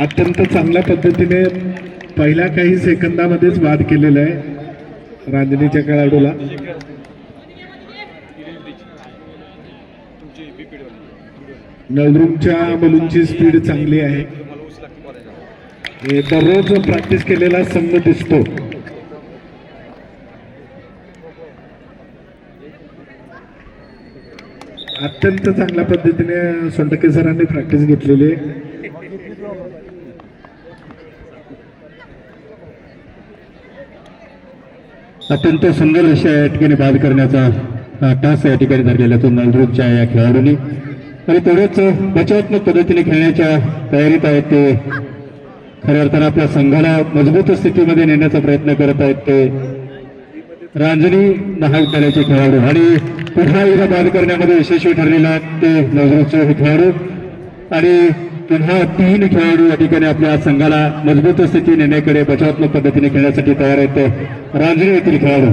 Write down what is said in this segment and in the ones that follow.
अत्यंत चांगल्या पद्धतीने पहिल्या काही सेकंदामध्येच बाद केलेला आहे रांजणीच्या खेळाडूला. नवरुंगच्या बलूनची स्पीड चांगली आहे. दररोज प्रॅक्टिस केलेला संघ दिसतो. अत्यंत चांगल्या पद्धतीने सोंडके सरांनी प्रॅक्टिस घेतलेली आहे. अत्यंत सुंदर अशा या ठिकाणी बाद करण्याचा टास या ठिकाणी धरलेला तो नवरुंगच्या या खेळाडूंनी. आणि तेवढेच बचावात्मक पद्धतीने खेळण्याच्या तयारीत आहेत ते. खऱ्या अर्थानं आपल्या संघाला मजबूत स्थितीमध्ये नेण्याचा प्रयत्न करत आहेत ते रांजणी महाविद्यालयाचे खेळाडू. आणि पुन्हा एकदा बाद करण्यामध्ये यशस्वी ठरलेला ते नवरुंगचे हे खेळाडू. आणि पुन्हा 3 खेळाडू या ठिकाणी आपल्या संघाला मजबूत स्थिती नेण्याकडे बचावात्मक पद्धतीने खेळण्यासाठी तयार आहेत रांजणी येथील खेळाडू.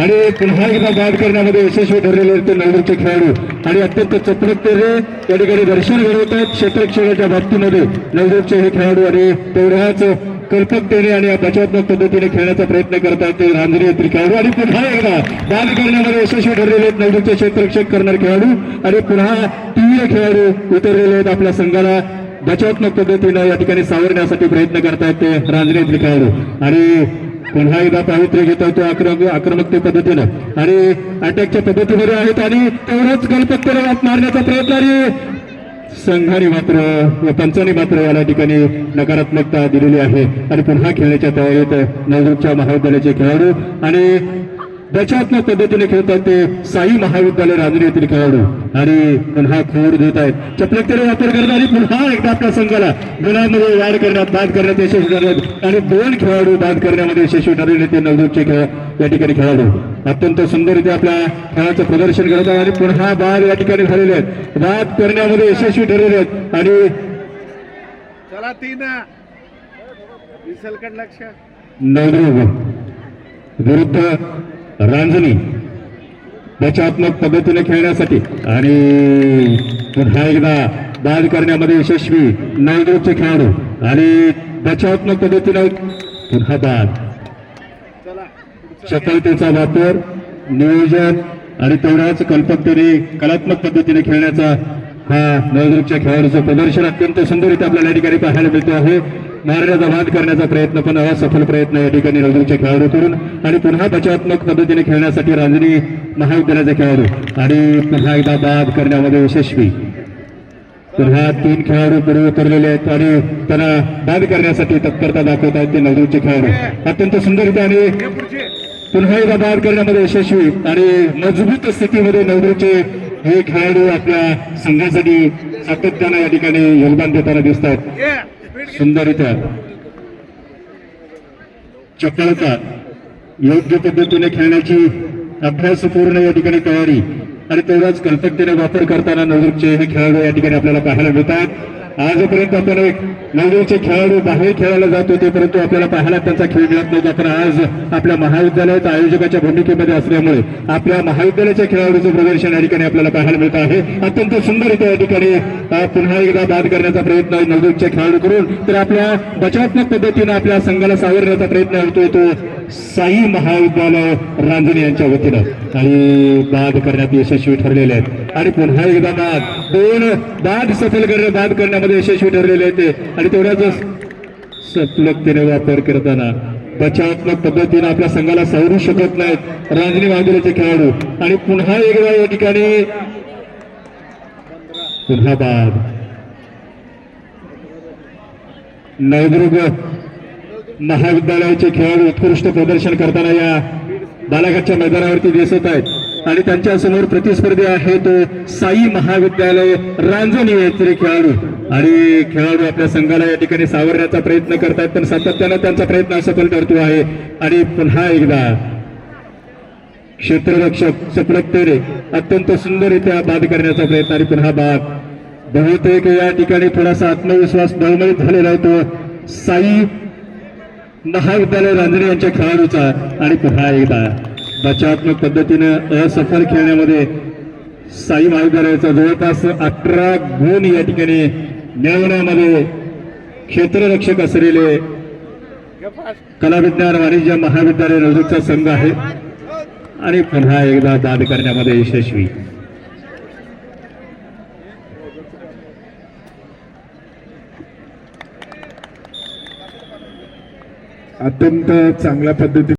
आणि पुन्हा एकदा बाद करण्यामध्ये यशस्वी ठरलेले ते नवरुंगचे खेळाडू. आणि अत्यंत चपळतेने या ठिकाणी दर्शन घडवत आहेत क्षेत्ररक्षणाच्या बाबतीमध्ये नवरुंगचे हे खेळाडू. आणि तेवढ्याच कल्पकतेने आणि बचावात्मक पद्धतीने खेळण्याचा प्रयत्न करत आहेत ते रांजणी येथील खेळाडू. आणि पुन्हा एकदा बाद करण्यामध्ये यशस्वी ठरलेले आहेत नवरुंगचे क्षेत्ररक्षक करणारे खेळाडू. आणि पुन्हा 3 खेळाडू उतरलेले आहेत आपल्या संघाला बचावात्मक पद्धतीने या ठिकाणी सावरण्यासाठी प्रयत्न करतायत ते रांजणी येथील खेळाडू. आणि पुन्हा एकदा पावित्र्य घेत आहे तो आक्रमकते पद्धतीनं आणि अटॅकच्या पद्धतीमध्ये आहेत. आणि तेवढंच कल्पकतेने मारण्याचा प्रयत्न आणि संघाने मात्र पंचाने मात्र या ठिकाणी नकारात्मकता दिलेली आहे. आणि पुन्हा खेळण्याच्या तयारीत नवरुंगच्या महाविद्यालयाचे खेळाडू आणि बचावात्मक पद्धतीने खेळतात ते साई महाविद्यालय रांजणी येथील खेळाडू. आणि पुन्हा खोड देत आहेत चपलकतेने वापर करतात. आणि पुन्हा एकदा आपल्या संघाला गुणांमध्ये वाढ करण्यात बाद करण्यात यशस्वी ठरले. आणि 2 खेळाडू बाद करण्यामध्ये यशस्वी ठरलेले ते नवरुंगचे या ठिकाणी खेळाडू अत्यंत सुंदररित्या आपल्या खेळाचं प्रदर्शन करत आहेत. आणि पुन्हा बाद या ठिकाणी झालेले आहेत बाद करण्यामध्ये यशस्वी ठरलेले आहेत. आणि चला 3 लक्ष नवरुंग विरुद्ध रांजणी बचावात्मक पद्धतीने खेळण्यासाठी. आणि पुन्हा एकदा बाद करण्यामध्ये यशस्वी नवरुंगचे खेळाडू. आणि बचावात्मक पद्धतीने पुन्हा बाद चपलतेचा वापर नियोजन आणि तेवढ्याच कल्पकतेने कलात्मक पद्धतीने खेळण्याचा हा नवरुंगच्या खेळाडूचं प्रदर्शन अत्यंत सुंदररित्या आपल्याला या ठिकाणी पाहायला मिळतो आहे. मारण्याचा बाद करण्याचा प्रयत्न पण असफल प्रयत्न या ठिकाणी नवरुंगच्या खेळाडू करून. आणि पुन्हा बचावात्मक पद्धतीने खेळण्यासाठी रांजणी महाविद्यालयाचे खेळाडू. आणि पुन्हा एकदा बाद करण्यामध्ये यशस्वी पुन्हा 3 खेळाडू पुढे उतरलेले आहेत. आणि त्यांना बाद करण्यासाठी तत्परता दाखवत आहेत ते नवरुंगचे खेळाडू अत्यंत सुंदररित्या. आणि पुन्हा एकदा बाद करण्यामध्ये यशस्वी आणि मजबूत स्थितीमध्ये नवरुंगचे हे खेळाडू आपल्या संघासाठी सातत्याने या ठिकाणी योगदान देताना दिसत आहेत. सुंदररित्या चपळता योग्य पद्धतीने खेळण्याची अभ्यासपूर्ण या ठिकाणी तयारी आणि तेवढाच कल्पकतेने वापर करताना नवरुंगचे हे खेळाडू या ठिकाणी आपल्याला पाहायला मिळतात. आजपर्यंत आपण नवरुंगचे खेळाडू बाहेर खेळायला जात होते परंतु आपल्याला पाहायला त्यांचा खेळ मिळत नव्हता. पण आज आपल्या महाविद्यालयात आयोजकाच्या भूमिकेमध्ये असल्यामुळे आपल्या महाविद्यालयाच्या खेळाडूचं प्रदर्शन या ठिकाणी आपल्याला पाहायला मिळत आहे. अत्यंत सुंदररित्या या ठिकाणी पुन्हा एकदा बाद करण्याचा प्रयत्न नवरुंगचे खेळाडू करून तर आपल्या बचावात्मक पद्धतीने आपल्या संघाला सावरण्याचा प्रयत्न होतोय तो साई महाविद्यालय रांजणी यांच्या वतीनं. आणि बाद करण्यात यशस्वी ठरलेले आहेत. आणि पुन्हा एकदा बाद बाद सफल बाद करण्यामध्ये यशस्वी ठरलेले आहेत ते. आणि तेवढ्याच सपलकतेने वापर करताना बचावात्मक पद्धतीने आपल्या संघाला सावरू शकत नाहीत रांजणी महाविद्यालयाचे खेळाडू. आणि पुन्हा एकदा या ठिकाणी पुन्हा बाद नवदुर्ग महाविद्यालयाचे खेळाडू उत्कृष्ट प्रदर्शन करताना या बालाघाटच्या मैदानावरती दिसत आहेत. आणि त्यांच्या समोर प्रतिस्पर्धी आहे तो साई महाविद्यालय रांजणी येथील खेळाडू. आणि खेळाडू आपल्या संघाला या ठिकाणी सावरण्याचा प्रयत्न करतात पण सातत्यानं त्यांचा प्रयत्न असफल ठरतो आहे. आणि पुन्हा एकदा क्षेत्ररक्षक चपळकतेने अत्यंत सुंदररित्या बाद करण्याचा प्रयत्न. आणि पुन्हा बाद बहुतेक या ठिकाणी थोडासा आत्मविश्वास डळमळीत झालेला आहे तो साई महाविद्यालय रांजणी यांच्या खेळाडूचा. आणि पुन्हा एकदा बचावात्मक पद्धतीनं असफल खेळण्यामध्ये साई महाविद्यालयाचा जवळपास 18 गुण या ठिकाणी मिळवण्यामध्ये क्षेत्ररक्षक असलेले कला विज्ञान वाणिज्य महाविद्यालय नवदूतचा संघ आहे आणि पुन्हा एकदा बाद करण्यामध्ये यशस्वी. अत्यंत चांगल्या पद्धतीने